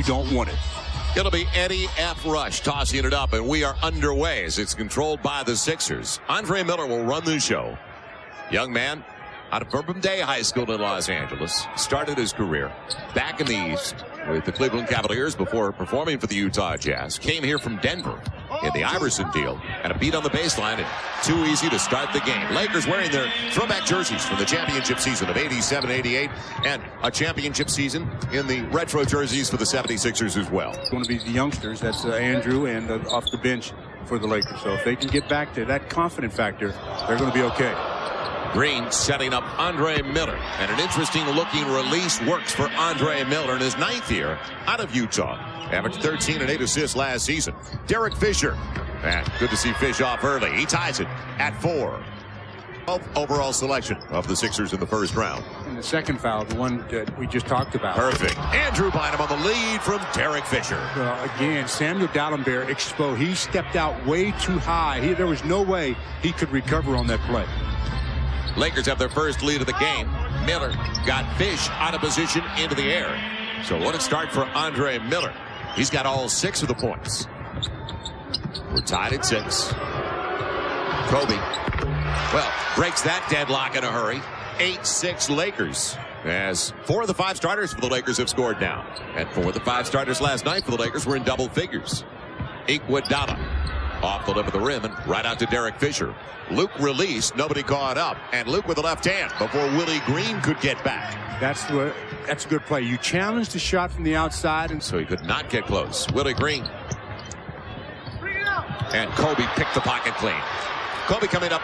don't want it. It'll be Eddie F. Rush tossing it up, and we are underway as it's controlled by the Sixers. Andre Miller will run the show. Young man out of Bourbon Day High School in Los Angeles. Started his career back in the East with the Cleveland Cavaliers before performing for the Utah Jazz. Came here from Denver in the Iverson deal, and a beat on the baseline, and too easy to start the game. Lakers wearing their throwback jerseys from the championship season of 87-88, and a championship season in the retro jerseys for the 76ers as well. It's going to be the youngsters. That's Andrew, and off the bench for the Lakers. So if they can get back to that confident factor, they're going to be okay. Green setting up Andre Miller, and an interesting looking release works for Andre Miller in his 9th year out of Utah. Averaged 13 and 8 assists last season. Derek Fisher, and good to see Fish off early. He ties it at 4. 12th overall selection of the Sixers in the first round. And the second foul, the one that we just talked about. Perfect. Andrew Bynum on the lead from Derek Fisher. Again, Samuel Dalembert exposed. He stepped out way too high. There was no way he could recover on that play. Lakers have their first lead of the game. Miller got Fish out of position into the air. So what a start for Andre Miller. He's got all 6 of the points. We're tied at 6. Kobe, well, breaks that deadlock in a hurry. 8-6 Lakers, as 4 of the 5 starters for the Lakers have scored now. And 4 of the 5 starters last night for the Lakers were in double figures. Iguodala off the lip of the rim and right out to Derek Fisher. Luke released, nobody caught up, and Luke with the left hand before Willie Green could get back. That's a good play. You challenged the shot from the outside, and so he could not get close. Willie Green. And Kobe picked the pocket clean. Kobe coming up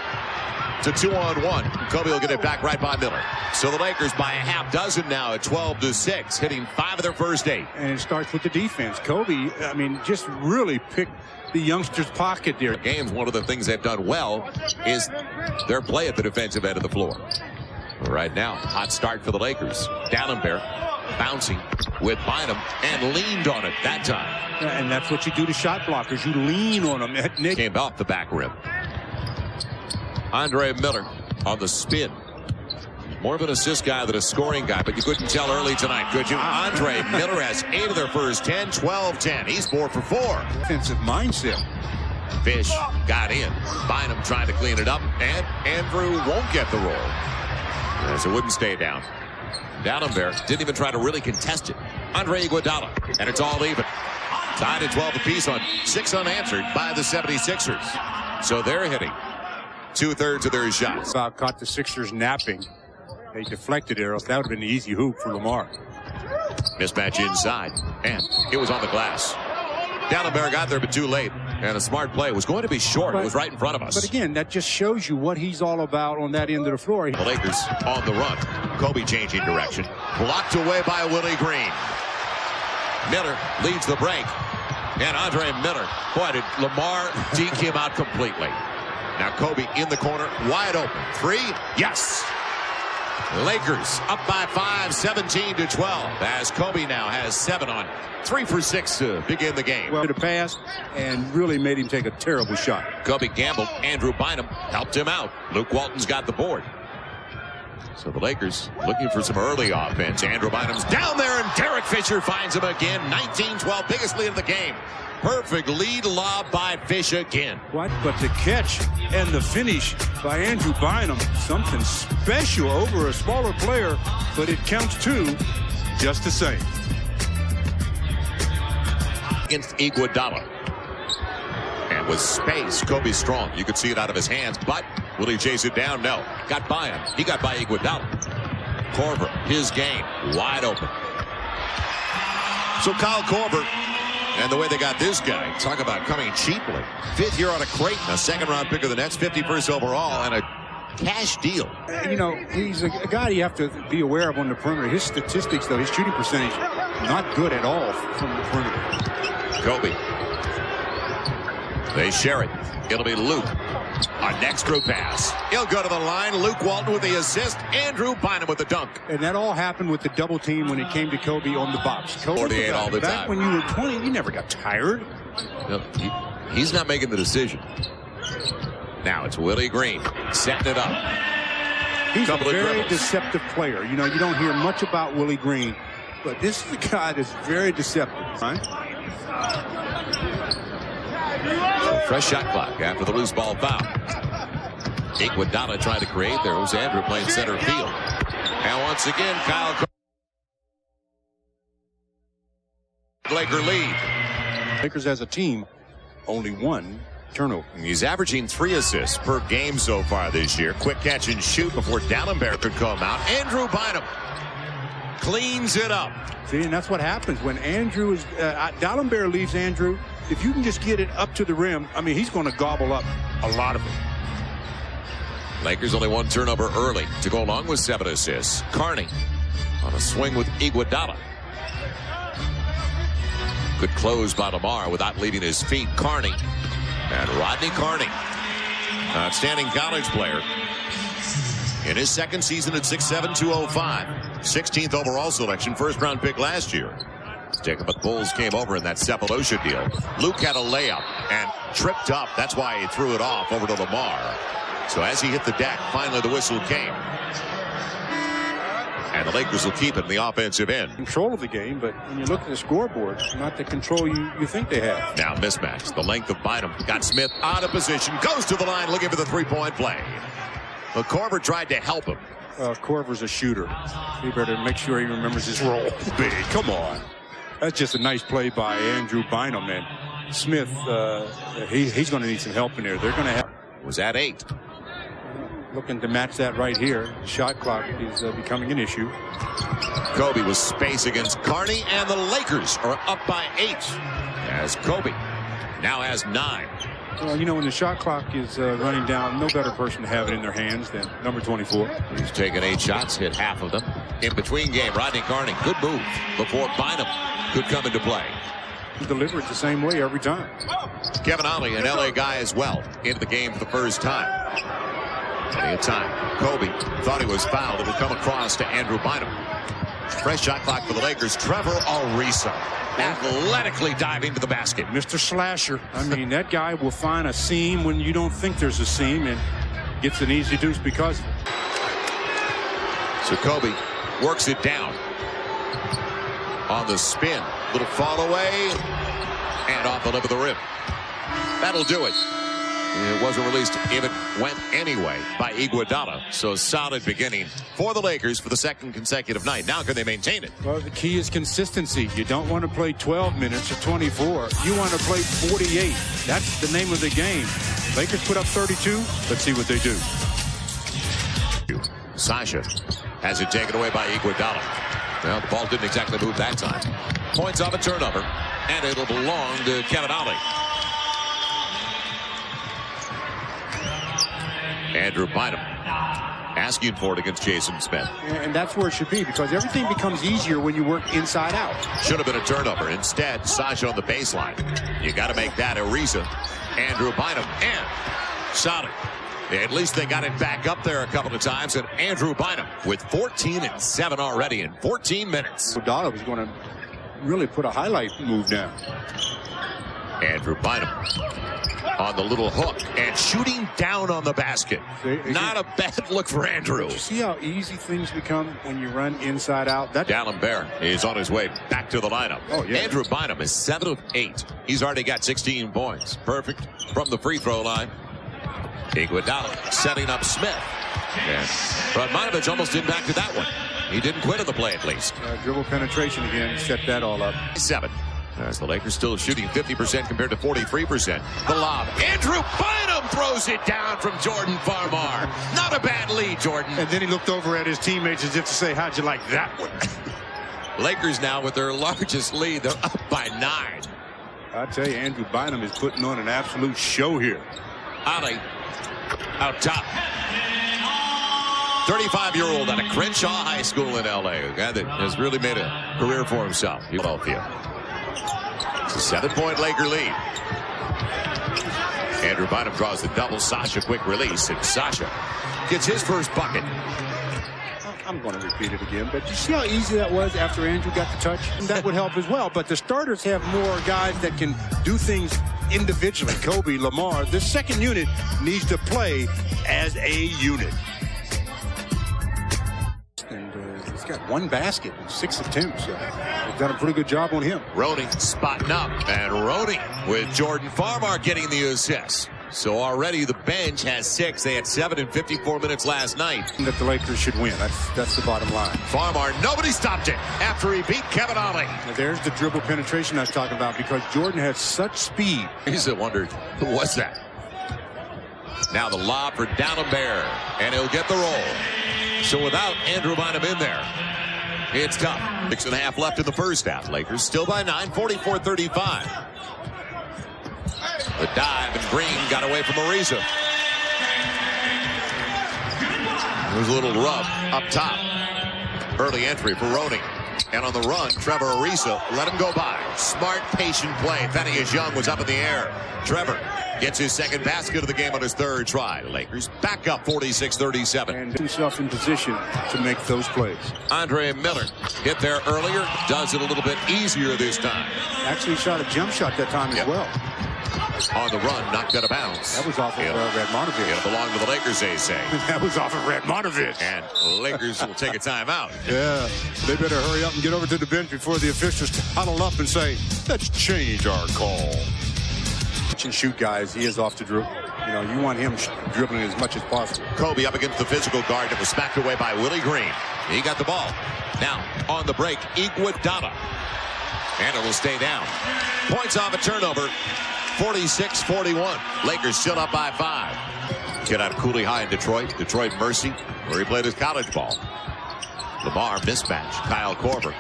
to 2-on-1. Kobe will get it back right by Miller. So the Lakers by a half dozen now at 12-6, hitting 5 of their first 8. And it starts with the defense. Kobe, I mean, just really picked the youngster's pocket there. Games, one of the things they've done well is their play at the defensive end of the floor. Right now, hot start for the Lakers. Dalembert bouncing with Bynum and leaned on it that time. And that's what you do to shot blockers. You lean on them. Nick came off the back rim. Andre Miller on the spin. More of an assist guy than a scoring guy, but you couldn't tell early tonight, could you? Andre Miller has 8 of their first 10, 12-10. He's 4 for 4. Defensive mindset. Fish got in. Bynum trying to clean it up, and Andrew won't get the roll, as it wouldn't stay down. Dalembert didn't even try to really contest it. Andre Iguodala, and it's all even. Tied at 12 apiece on 6 unanswered by the 76ers. So they're hitting 2/3 of their shots. Caught the Sixers napping. They deflected it, or else that would have been an easy hoop for Lamar. Mismatch inside, and it was on the glass. Dalembert got there, but too late. And a smart play. It was going to be short. It was right in front of us. But again, that just shows you what he's all about on that end of the floor. The Lakers on the run. Kobe changing direction. Blocked away by Willie Green. Miller leads the break. And Andre Miller. Boy, did Lamar deke him out completely. Now Kobe in the corner, wide open. 3, yes. Lakers up by 5, 17-12. As Kobe now has 7 on 3 for 6 to begin the game. Well, to pass and really made him take a terrible shot. Kobe gambled. Andrew Bynum helped him out. Luke Walton's got the board. So the Lakers looking for some early offense. Andrew Bynum's down there, and Derek Fisher finds him again. 19-12, biggest lead of the game. Perfect lead lob by Fish again. What? But the catch and the finish by Andrew Bynum, something special over a smaller player, but it counts too, just the same. Against Iguodala. And with space, Kobe strong. You could see it out of his hands, but will he chase it down? No. Got by him. He got by Iguodala. Korver, his game, wide open. So Kyle Korver, and the way they got this guy, talk about coming cheaply. 5th year out of Creighton, a 2nd-round pick of the Nets, 51st overall, and a cash deal. You know, he's a guy you have to be aware of on the perimeter. His statistics, though, his shooting percentage, not good at all from the perimeter. Kobe. They share it. It'll be Luke. A next through pass. He'll go to the line. Luke Walton with the assist. Andrew Bynum with the dunk. And that all happened with the double team when it came to Kobe on the box. Kobe 48 all the time. Back when you were 20, you never got tired. No, he's not making the decision. Now it's Willie Green setting it up. He's a very deceptive player. You know, you don't hear much about Willie Green. but this is a guy that's very deceptive, right? Fresh shot clock after the loose ball foul. Iguodala trying to create. There was Andrew playing center field. And once again, Kyle Laker lead. Lakers as a team, only one turnover. He's averaging 3 assists per game so far this year. Quick catch and shoot before Dallenberg could come out. Andrew Bynum cleans it up. See, and that's what happens when Andrew is Dallenberg leaves Andrew. If you can just get it up to the rim, I mean, he's going to gobble up a lot of it. Lakers only 1 turnover early to go along with 7 assists. Carney on a swing with Iguodala. Good close by Lamar without leaving his feet. Carney and Rodney Carney, outstanding college player in his second season at 6'7", 205. 16th overall selection, first-round pick last year. But the Bulls came over in that Cephalosha deal. Luke had a layup and tripped up. That's why he threw it off over to Lamar. So as he hit the deck, finally the whistle came. And the Lakers will keep it in the offensive end. Control of the game, but when you look at the scoreboard, not the control you think they have. Now mismatch. The length of Bynum. Got Smith out of position. Goes to the line looking for the three-point play. But Korver tried to help him. Korver's a shooter. He better make sure he remembers his role. Big, come on. That's just a nice play by Andrew Bynum. And Smith, he's going to need some help in there. They're going to have. Was at 8. Looking to match that right here. The shot clock is becoming an issue. Kobe was space against Carney, and the Lakers are up by 8. As Kobe now has 9. Well, you know, when the shot clock is running down, no better person to have it in their hands than number 24. He's taken 8 shots, hit half of them. In between game, Rodney Carney, good move before Bynum could come into play. Deliver it the same way every time. Kevin Ollie, an LA guy as well, into the game for the first time. Plenty of time. Kobe thought he was fouled. It would come across to Andrew Bynum. Fresh shot clock for the Lakers. Trevor Ariza athletically diving to the basket. Mr. Slasher. I mean, that guy will find a seam when you don't think there's a seam and gets an easy deuce because of it. So Kobe works it down on the spin. Little fall away and off the lip of the rim. That'll do it. It wasn't released. It went anyway by Iguodala. So solid beginning for the Lakers for the second consecutive night. Now can they maintain it? Well, the key is consistency. You don't want to play 12 minutes or 24. You want to play 48. That's the name of the game. Lakers put up 32. Let's see what they do. Sasha has it taken away by Iguodala. Well, the ball didn't exactly move that time. Points off a turnover, and it'll belong to Kevin Ollie. Andrew Bynum asking for it against Jason Smith. And that's where it should be, because everything becomes easier when you work inside out. Should have been a turnover. Instead, Sasha on the baseline. You got to make that Ariza. Andrew Bynum and solid. At least they got it back up there a couple of times. And Andrew Bynum with 14 and 7 already in 14 minutes. Iguodala was going to really put a highlight move down. Andrew Bynum on the little hook and shooting down on the basket. Not a bad look for Andrew. You see how easy things become when you run inside out? Dallenberg is on his way back to the lineup. Oh, yeah. Andrew Bynum is 7 of 8. He's already got 16 points. Perfect from the free throw line. Iguodala setting up Smith. Yeah. But Bogdanovich almost impacted that one. He didn't quit on the play at least. Dribble penetration again, set that all up. 7. As the Lakers still shooting 50% compared to 43%. The lob. Andrew Bynum throws it down from Jordan Farmar. Not a bad lead, Jordan. And then he looked over at his teammates as if to say, how'd you like that one? Lakers now with their largest lead. They're up by 9. I tell you, Andrew Bynum is putting on an absolute show here. Ollie out top. 35-year-old out of Crenshaw High School in L.A. A guy that has really made a career for himself. Philadelphia. It's a 7-point Laker lead. Andrew Bynum draws the double. Sasha quick release, and Sasha gets his first bucket. I'm going to repeat it again, but you see how easy that was after Andrew got the touch? And that would help as well, but the starters have more guys that can do things individually. Kobe, Lamar, this second unit needs to play as a unit. And got 1 basket in 6 attempts. They've done a pretty good job on him. Roney spotting up, and Roney with Jordan Farmar getting the assist. So already the bench has 6. They had 7 in 54 minutes last night. That the Lakers should win. That's the bottom line. Farmar, nobody stopped it after he beat Kevin Ollie. There's the dribble penetration I was talking about, because Jordan has such speed. He's wondered, who was that? Now the lob for D'Alembert, and he'll get the roll. So without Andrew Bynum in there, it's tough. 6.5 left in the first half. Lakers still by 9, 44-35. The dive, and Green got away from Ariza. There's a little rub up top. Early entry for Roney. And on the run, Trevor Ariza let him go by. Smart, patient play. Thaddeus Young was up in the air. Trevor gets his second basket of the game on his 3rd try. Lakers back up 46-37. And himself in position to make those plays. Andre Miller hit there earlier. Does it a little bit easier this time. Actually shot a jump shot that time as well. On the run, knocked out of bounds. That was off of Radmanovich. It'll belong to the Lakers, they say. That was off of Radmanovich. And Lakers will take a timeout. Yeah, they better hurry up and get over to the bench before the officials huddle up and say, let's change our call. Catch and shoot guys, he is off the dribble. You know, you want him dribbling as much as possible. Kobe up against the physical guard that was smacked away by Willie Green. He got the ball. Now, on the break, Iguodala. And it will stay down. Points off a turnover. 46-41. Lakers still up by 5. Get out of Cooley High in Detroit. Detroit Mercy, where he played his college ball. Lamar mismatch. Kyle Korver.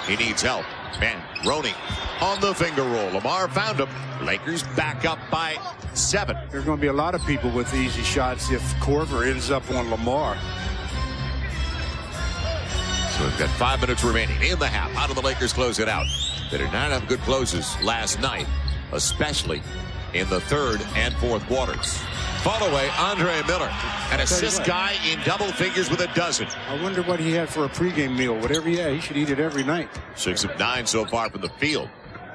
He needs help. Man, Roney on the finger roll. Lamar found him. Lakers back up by 7. There's going to be a lot of people with easy shots if Korver ends up on Lamar. So we've got 5 minutes remaining in the half. How do the Lakers close it out? They did not have good closes last night, especially in the 3rd and 4th quarters. Fall away, Andre Miller, an assist guy in double figures with a dozen. I wonder what he had for a pregame meal. Whatever he had, he should eat it every night. 6 of 9 so far from the field.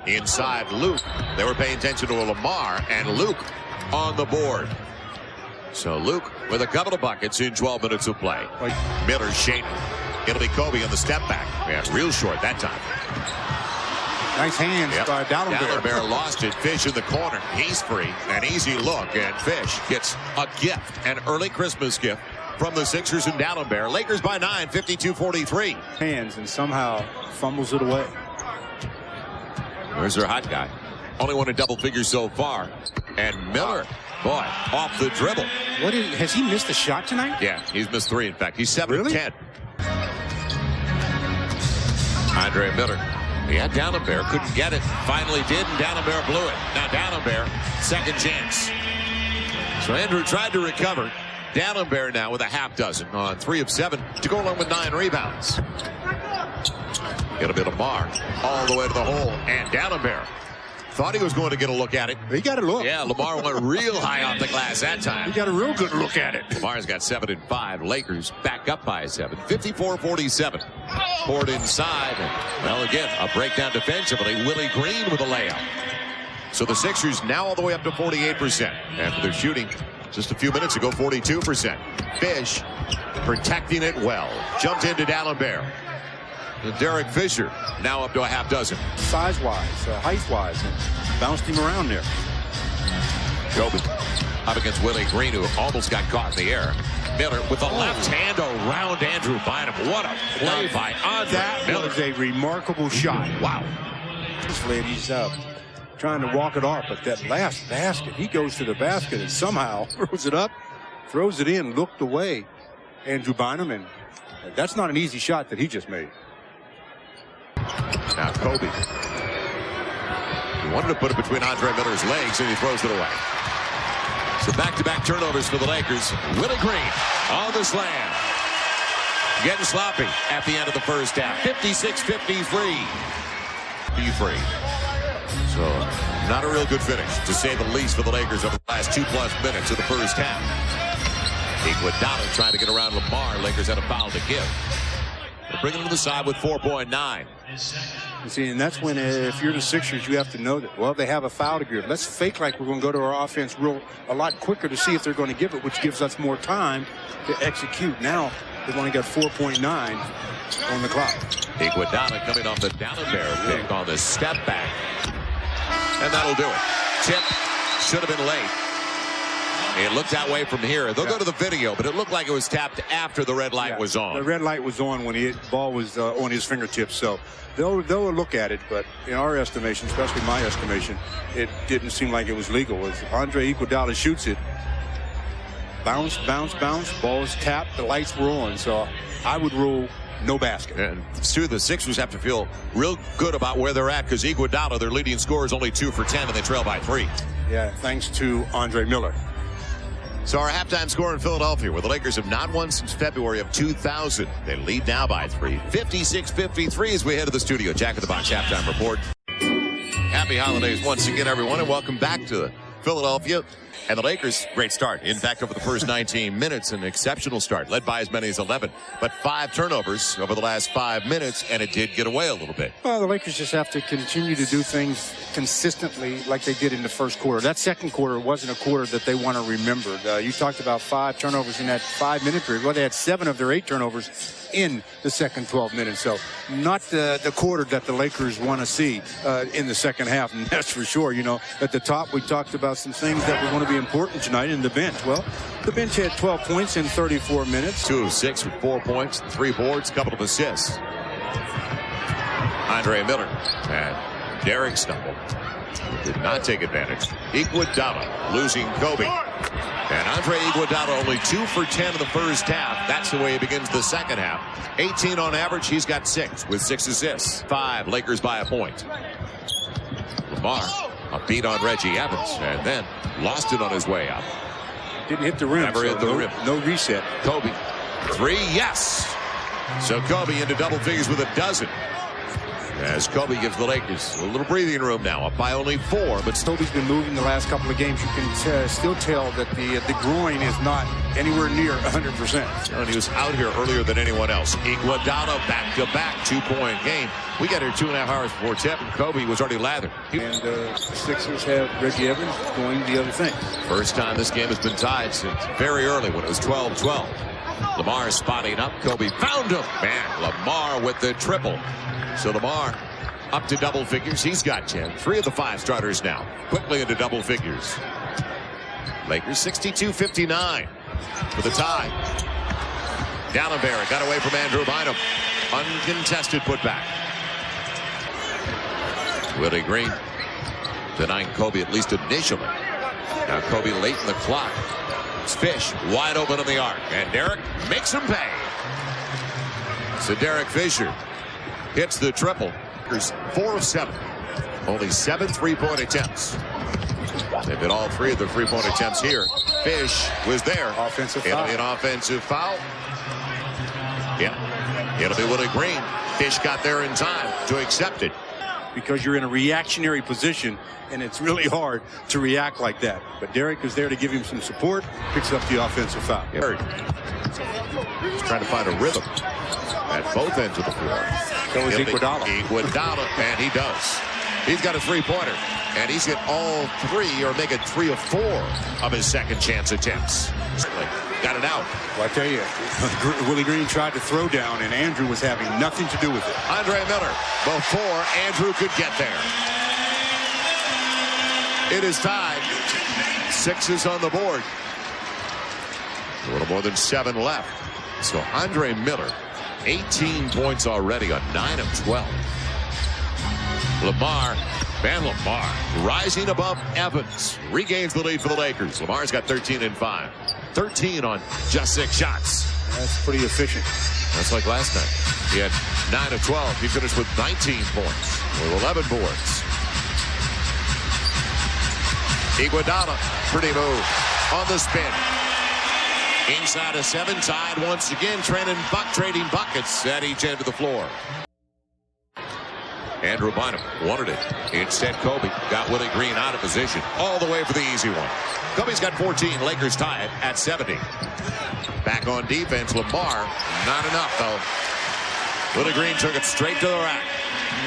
Inside Luke. They were paying attention to Lamar, and Luke on the board. So Luke with a couple of buckets in 12 minutes of play. Miller shading. It'll be Kobe on the step back. Yeah, real short that time. Nice hands by D'Alembert. D'Alembert lost it. Fish in the corner. He's free. An easy look, and Fish gets a gift, an early Christmas gift from the Sixers and D'Alembert. Lakers by 9, 52-43. Hands, and somehow fumbles it away. There's their hot guy. Only one in double figures so far. And Miller, boy, off the dribble. Has he missed a shot tonight? Yeah, he's missed 3, in fact. He's 7 of 10. Andre Miller. He had D'Alembert, couldn't get it. Finally did, and D'Alembert blew it. Now D'Alembert, second chance. So Andrew tried to recover. D'Alembert now with a half dozen on 3 of 7 to go along with 9 rebounds. It'll be Lamar all the way to the hole, and D'Alembert thought he was going to get a look at it. He got a look. Yeah, Lamar went real high off the glass that time. He got a real good look at it. Lamar's got 7 and 5. Lakers back up by 7. 54-47. Poured inside. And, well, again, a breakdown defensively. Willie Green with a layup. So the Sixers now all the way up to 48%. After their shooting just a few minutes ago, 42%. Fish protecting it well. Jumped into D'Alembert. And Derek Fisher now up to a half dozen. Size-wise, height-wise, and bounced him around there. Kobe up against Willie Green, who almost got caught in the air. Miller with the left hand around Andrew Bynum. What a play by Andre Miller. That was a remarkable shot. Wow. This lady's trying to walk it off, but that last basket, he goes to the basket and somehow throws it up, throws it in, looked away. Andrew Bynum, and that's not an easy shot that he just made. Now Kobe. He wanted to put it between Andre Miller's legs, and he throws it away. So back-to-back turnovers for the Lakers. Willie Green on the slam. Getting sloppy at the end of the first half. 56-53. Be free. So not a real good finish, to say the least, for the Lakers over the last 2+ minutes of the first half. Iguodala trying to get around Lamar. Lakers had a foul to give. They're bringing him to the side with 4.9. You see, and that's when, if you're the Sixers, you have to know that, well, they have a foul to give. Let's fake like we're going to go to our offense a lot quicker to see if they're going to give it, which gives us more time to execute. Now, They've only got 4.9 on the clock. Iguodala coming off the down-and-bear pick on the step back. And that'll do it. Tip should have been late. It looked that way from here. They'll go to the video, but it looked like it was tapped after the red light was on. The red light was on when the ball was on his fingertips. So they'll look at it, but in our estimation, especially my estimation, it didn't seem like it was legal. As Andre Iguodala shoots it, bounce, bounce, bounce, ball is tapped, the lights were on. So I would rule no basket. And Stu, the Sixers have to feel real good about where they're at because Iguodala, their leading scorer, is only 2 for 10, and they trail by 3. Yeah, thanks to Andre Miller. So our halftime score in Philadelphia, where the Lakers have not won since February of 2000. They lead now by 3. 56-53 as we head to the studio. Jack in the Box halftime report. Happy holidays once again, everyone, and welcome back to Philadelphia. And the Lakers, great start. In fact, over the first 19 minutes, an exceptional start, led by as many as 11. But 5 turnovers over the last 5 minutes, and it did get away a little bit. Well, the Lakers just have to continue to do things consistently like they did in the first quarter. That second quarter wasn't a quarter that they want to remember. You talked about 5 turnovers in that 5-minute period. Well, they had 7 of their 8 turnovers in the second 12 minutes. So not the quarter that the Lakers want to see in the second half. And that's for sure. You know, at the top, we talked about some things that were going to be important tonight in the bench. Well, the bench had 12 points in 34 minutes. 2 of 6 with 4 points, 3 boards, a couple of assists. Andre Miller and Derek stumbled. Did not take advantage. Iguodala losing Kobe. And Andre Iguodala only 2 for 10 in the first half. That's the way he begins the second half. 18 on average. He's got 6 with 6 assists. 5 Lakers by a point. Lamar a beat on Reggie Evans and then lost it on his way up. Didn't hit the rim. Never hit the rim. No reset. Kobe 3, yes. So Kobe into double figures with a dozen. As Kobe gives the Lakers a little breathing room now, up by only 4. But Kobe's been moving the last couple of games. You can still tell that the groin is not anywhere near 100%. And he was out here earlier than anyone else. Iguodala back-to-back 2-point game. We got here 2.5 hours before tip, and Kobe was already lathered. And the Sixers have Reggie Evans going the other thing. First time this game has been tied since very early when it was 12-12. Lamar spotting up. Kobe found him. Man, Lamar with the triple. So Lamar up to double figures. He's got 10. 3 of the 5 starters now. Quickly into double figures. Lakers 62-59 for the tie. Gallinberry got away from Andrew Bynum. Uncontested putback. Willie Green denying Kobe at least initially. Now Kobe late in the clock. It's Fish wide open in the arc. And Derek makes him pay. So Derek Fisher hits the triple. 4 of 7. Only 7 3-point attempts. They've hit all 3 of the 3-point attempts here. Fish was there. Offensive It'll foul. be an offensive foul. Yeah. It'll be Willie Green. Fish got there in time to accept it. Because you're in a reactionary position, and it's really hard to react like that. But Derek is there to give him some support, picks up the offensive foul. He's trying to find a rhythm at both ends of the floor. So is Iguodala. Iguodala, and he does. He's got a 3-pointer, and he's hit all 3, or make it 3 of 4 of his second chance attempts. Got it out. Well, I tell you, Willie Green tried to throw down, and Andrew was having nothing to do with it. Andre Miller before Andrew could get there. It is tied. 6 is on the board. A little more than 7 left. So Andre Miller, 18 points already on 9 of 12. Lamar, rising above Evans, regains the lead for the Lakers. Lamar's got 13 and 5. 13 on just 6 shots. That's pretty efficient. That's like last night. He had 9 of 12. He finished with 19 points, with 11 boards. Iguodala, pretty move on the spin. Inside of 7, tied once again. Trading buckets at each end of the floor. Andrew Bynum wanted it. Instead, Kobe got Willie Green out of position. All the way for the easy one. Kobe's got 14. Lakers tie it at 70. Back on defense, Lamar. Not enough, though. Willie Green took it straight to the rack.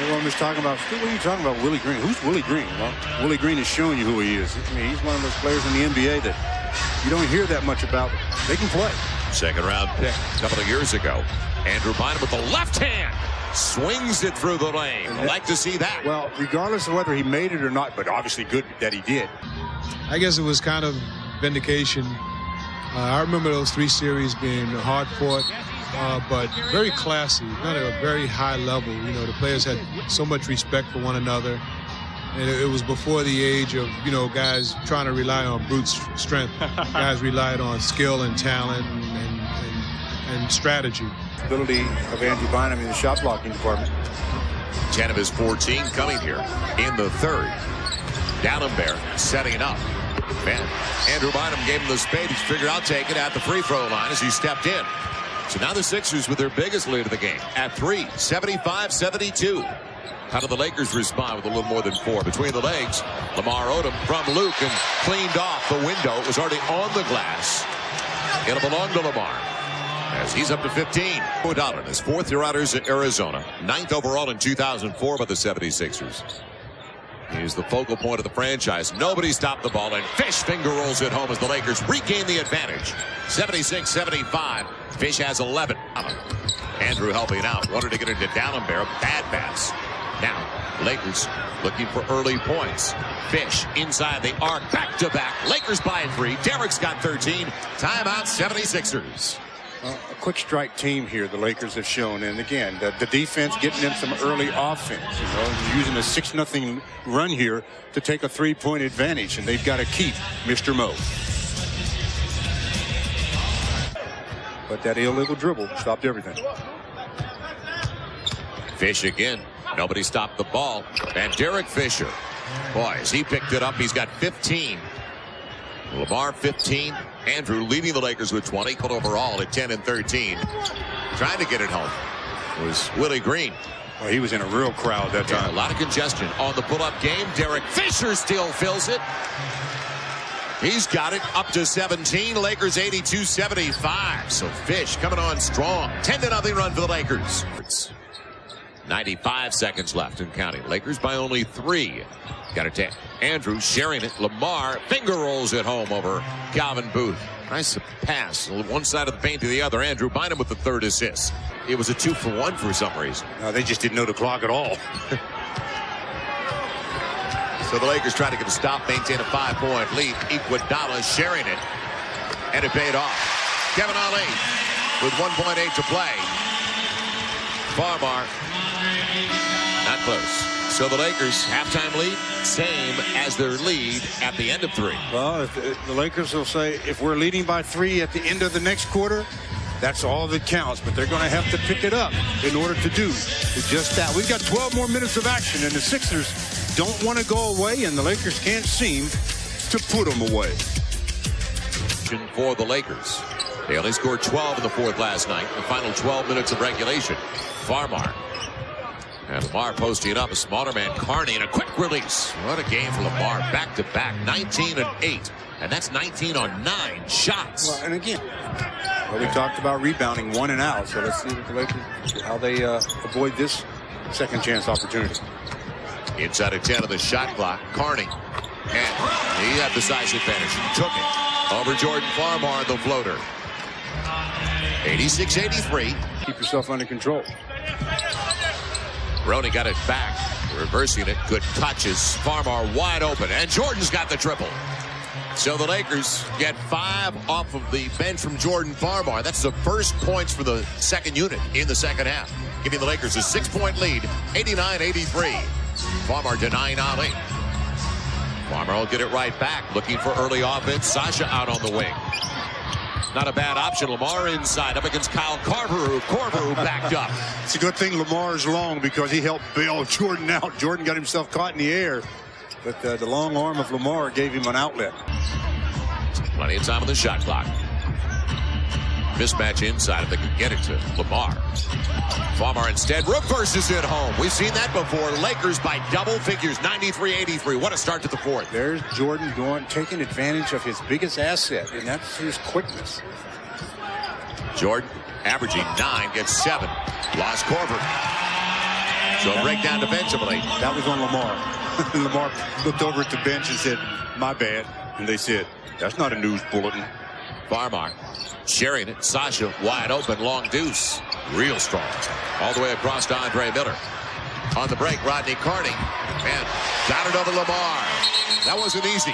Everyone was talking about, what are you talking about, Willie Green? Who's Willie Green? Well, Willie Green is showing you who he is. I mean, he's one of those players in the NBA that you don't hear that much about. They can play. Second round pick a couple of years ago. Andrew Bynum with the left hand. Swings it through the lane. I'd like to see that. Well, regardless of whether he made it or not, but obviously good that he did. I guess it was kind of vindication. I remember those 3 series being hard fought, but very classy, not at a very high level. You know, the players had so much respect for one another. And it was before the age of, you know, guys trying to rely on brute strength. Guys relied on skill and talent and strategy. Ability of Andrew Bynum in the shot blocking department. 10 of his 14 coming here in the third. D'Alembert setting up. Man, Andrew Bynum gave him the spade. He figured I'll take it at the free throw line as he stepped in. So now the Sixers with their biggest lead of the game at 3, 75-72. How do the Lakers respond with a little more than 4? Between the legs, Lamar Odom from Luke and cleaned off the window. It was already on the glass. It'll belong to Lamar as he's up to 15. O'Donnell, his 4th year out of Arizona, 9th overall in 2004 by the 76ers. He's the focal point of the franchise. Nobody stopped the ball, and Fish finger rolls it home as the Lakers regain the advantage. 76-75. Fish has 11. Andrew helping out. Wanted to get into D'Alembert. Bad pass. Now, Lakers looking for early points. Fish inside the arc, back-to-back. Lakers by 3. Derek's got 13. Timeout, 76ers. A quick strike team here the Lakers have shown. And again, the defense getting them some early offense. You know, using a 6-0 run here to take a 3-point advantage. And they've got to keep Mr. Mo. But that illegal dribble stopped everything. Fish again. Nobody stopped the ball. And Derek Fisher. Boy, as he picked it up, he's got 15. Lamar 15. Andrew leading the Lakers with 20. Put overall at 10 and 13. Trying to get it home was Willie Green. Well, he was in a real crowd that time. A lot of congestion on the pull-up game. Derek Fisher still fills it. He's got it up to 17. Lakers 82-75. So Fish coming on strong. 10-0 run for the Lakers. 95 seconds left and counting. Lakers by only 3. Got it to Andrew sharing it. Lamar finger rolls it home over Calvin Booth. Nice pass. One side of the paint to the other. Andrew Bynum with the 3rd assist. It was a 2-for-1 for some reason. No, they just didn't know the clock at all. So the Lakers try to get a stop, maintain a 5-point lead. Iguodala sharing it. And it paid off. Kevin Ali with 1.8 to play. Farmar not close. So the Lakers halftime lead, same as their lead at the end of 3. Well, the Lakers will say if we're leading by 3 at the end of the next quarter, that's all that counts. But they're going to have to pick it up in order to do just that. We've got 12 more minutes of action, and the Sixers don't want to go away, and the Lakers can't seem to put them away. For the Lakers, they only scored 12 in the 4th last night. The final 12 minutes of regulation. Farmar. And Lamar posting up a smaller man, Carney, and a quick release. What a game for Lamar. Back-to-back, 19 and 8. And that's 19 on 9 shots. Well, and again, we talked about rebounding 1 and out. So let's see what the Lakers, how they avoid this second chance opportunity. Inside of 10 of the shot clock, Carney. And he had the size advantage. He took it over Jordan Farmar, the floater. 86-83. Keep yourself under control. Roney got it back, reversing it. Good touches. Farmar wide open, and Jordan's got the triple. So the Lakers get 5 off of the bench from Jordan Farmar. That's the first points for the second unit in the second half, giving the Lakers a 6-point lead, 89-83. Farmar denying Ali. Farmar will get it right back, looking for early offense. Sasha out on the wing. Not a bad option. Lamar inside up against Kyle Korver who backed up. It's a good thing Lamar's long because he helped bail Jordan out. Jordan got himself caught in the air, but the long arm of Lamar gave him an outlet. Plenty of time on the shot clock. Mismatch inside if they could get it to Lamar. Farmar instead reverses it home. We've seen that before. Lakers by double figures, 93-83. What a start to the 4th. There's Jordan taking advantage of his biggest asset, and that's his quickness. Jordan averaging 9, gets 7. Lost Korver. So breakdown defensively. That was on Lamar. Lamar looked over at the bench and said, "My bad." And they said, "That's not a news bulletin." Farmar sharing it. Sasha wide open. Long deuce. Real strong. All the way across to Andre Miller. On the break, Rodney Carney. And got it over Lamar. That wasn't easy.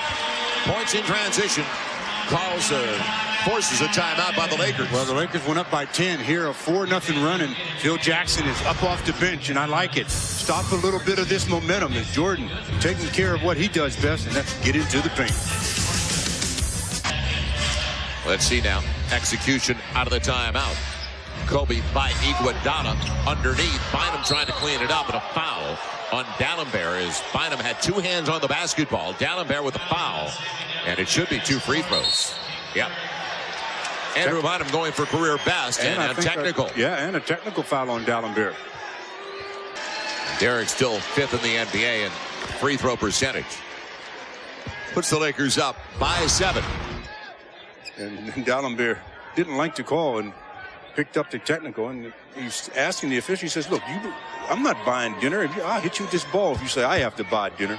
Points in transition. Calls forces a timeout by the Lakers. Well, the Lakers went up by 10 here, a 4-0 run, and Phil Jackson is up off the bench, and I like it. Stop a little bit of this momentum as Jordan taking care of what he does best, and that's get into the paint. Let's see now. Execution out of the timeout. Kobe by Iguodala underneath. Bynum trying to clean it up, and a foul on D'Alembert as Bynum had two hands on the basketball. D'Alembert with a foul, and it should be 2 free throws. Yep. Andrew Bynum going for career best and a technical. And a technical foul on D'Alembert. Derek still 5th in the NBA in free throw percentage. Puts the Lakers up by 7. And D'Alembert didn't like the call and picked up the technical, and he's asking the official. He says, look, I'm not buying dinner. I'll hit you with this ball if you say I have to buy dinner.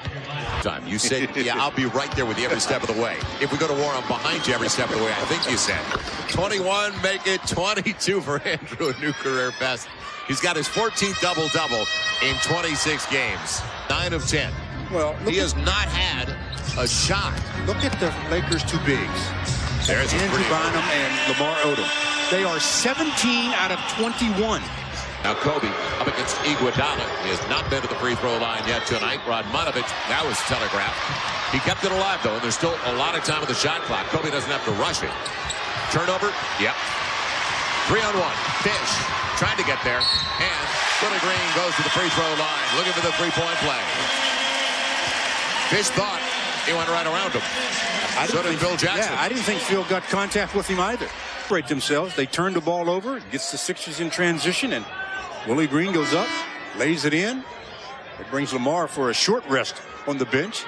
Time. You said, yeah, I'll be right there with you every step of the way. If we go to war, I'm behind you every step of the way. I think you said. 21, make it 22 for Andrew, a new career best. He's got his 14th double-double in 26 games. 9 of 10. Well, he has not had a shot. Look at the Lakers' two bigs. There's Andrew Bynum and Lamar Odom. They are 17 out of 21. Now Kobe up against Iguodala. He has not been to the free throw line yet tonight. Radmanovic, that was telegraphed. He kept it alive though, and there's still a lot of time on the shot clock. Kobe doesn't have to rush it. Turnover, yep. 3-on-1. Fish trying to get there, and Willie Green goes to the free throw line, looking for the three-point play. Fish thought he went right around him. So did Phil Jackson. Yeah, I didn't think Phil got contact with him either. Separate themselves. They turn the ball over. Gets the Sixers in transition, and Willie Green goes up, lays it in. It brings Lamar for a short rest on the bench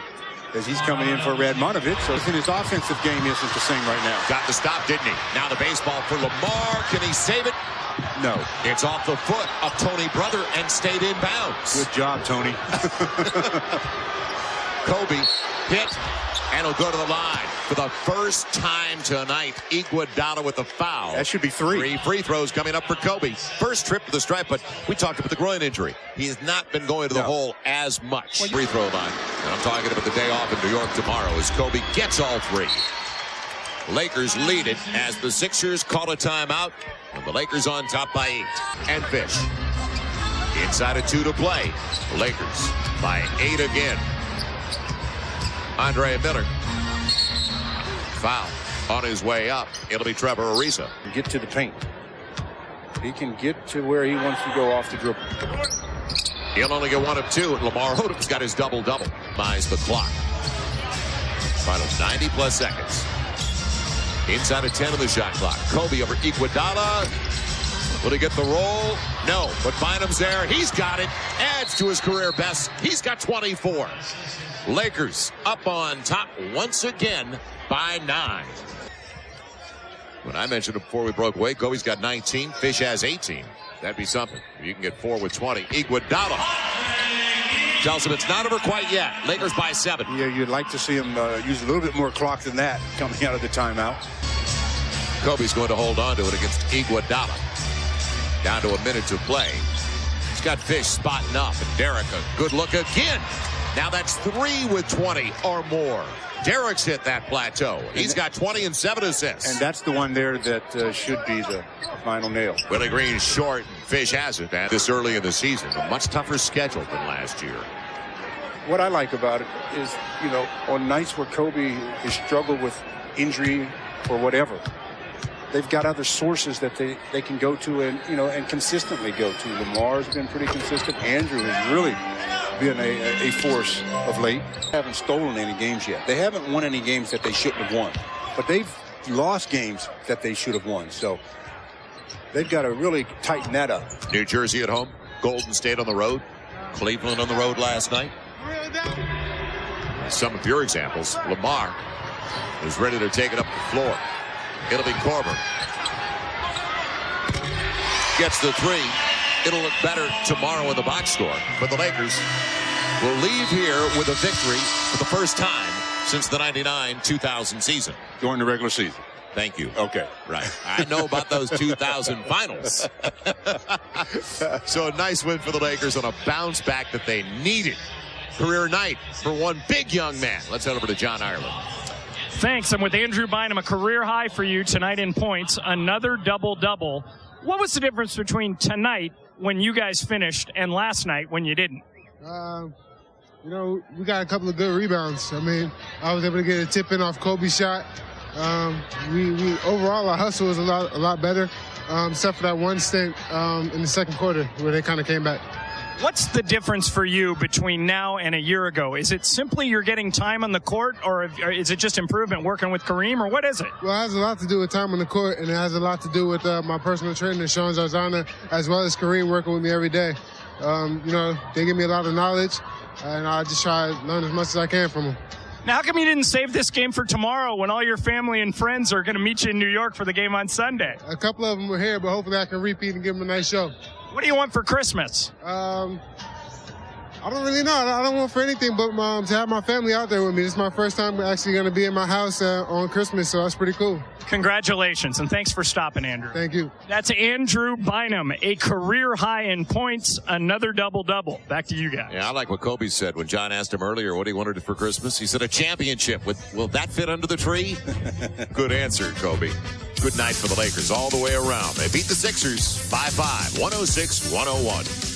as he's coming in for Radmanovic. So his offensive game isn't the same right now. Got the stop, didn't he? Now the baseball for Lamar. Can he save it? No. It's off the foot of Tony Brother and stayed in bounds. Good job, Tony. Kobe hit, and he'll go to the line for the first time tonight. Iguodala with the foul. That should be 3. 3 free throws coming up for Kobe. First trip to the stripe, but we talked about the groin injury. He has not been going to the hole as much. Free throw line. And I'm talking about the day off in New York tomorrow as Kobe gets all 3. Lakers lead it as the Sixers call a timeout. And the Lakers on top by 8. And Fish. Inside of 2 to play. Lakers by 8 again. Andre Miller. Foul on his way up. It'll be Trevor Ariza. Get to the paint. He can get to where he wants to go off the dribble. He'll only get 1 of 2. And Lamar Odom's got his double-double. Buys the clock. Final 90-plus seconds. Inside of 10 of the shot clock. Kobe over Iguodala. Will he get the roll? No, but Bynum's there. He's got it. Adds to his career best. He's got 24. Lakers up on top once again by 9. When I mentioned it before we broke away, Kobe's got 19. Fish has 18. That'd be something. If you can get 4 with 20. Iguodala tells him it's not over quite yet. Lakers by 7. Yeah, you'd like to see him use a little bit more clock than that coming out of the timeout. Kobe's going to hold on to it against Iguodala. Down to a minute to play. He's got Fish spotting up, and Derek a good look again. Now that's 3 with 20 or more. Derek's hit that plateau. He's got 20 and 7 assists. And that's the one there that should be the final nail. Willie Green short. Fish has it. And this early in the season, a much tougher schedule than last year. What I like about it is, you know, on nights where Kobe has struggled with injury or whatever, they've got other sources that they can go to and, you know, and consistently go to. Lamar's been pretty consistent. Andrew has really been a force of late. They haven't stolen any games yet. They haven't won any games that they shouldn't have won. But they've lost games that they should have won. So they've got to really tighten that up. New Jersey at home. Golden State on the road. Cleveland on the road last night. Some of your examples. Lamar is ready to take it up the floor. It'll be Korver. Gets the 3. It'll look better tomorrow in the box score. But the Lakers will leave here with a victory for the first time since the 99-2000 season. During the regular season. Thank you. Okay. Right. I know about those 2000 finals. So a nice win for the Lakers on a bounce back that they needed. Career night for one big young man. Let's head over to John Ireland. Thanks. I'm with Andrew Bynum, a career high for you tonight in points, another double-double. What was the difference between tonight when you guys finished and last night when you didn't? You know, we got a couple of good rebounds. I mean, I was able to get a tip in off Kobe's shot. We overall, our hustle was a lot better, except for that one stint in the second quarter where they kind of came back. What's the difference for you between now and a year ago? Is it simply you're getting time on the court, or is it just improvement working with Kareem, or what is it? Well, it has a lot to do with time on the court, and it has a lot to do with my personal trainer, Sean Zarzana, as well as Kareem working with me every day. You know, they give me a lot of knowledge, and I just try to learn as much as I can from them. Now, how come you didn't save this game for tomorrow when all your family and friends are going to meet you in New York for the game on Sunday? A couple of them were here, but hopefully I can repeat and give them a nice show. What do you want for Christmas? I don't really know. I don't want for anything but to have my family out there with me. This is my first time actually going to be in my house on Christmas, so that's pretty cool. Congratulations, and thanks for stopping, Andrew. Thank you. That's Andrew Bynum, a career high in points, another double-double. Back to you guys. Yeah, I like what Kobe said when John asked him earlier what he wanted for Christmas. He said a championship. Will that fit under the tree? Good answer, Kobe. Good night for the Lakers all the way around. They beat the Sixers 5-5, 106-101.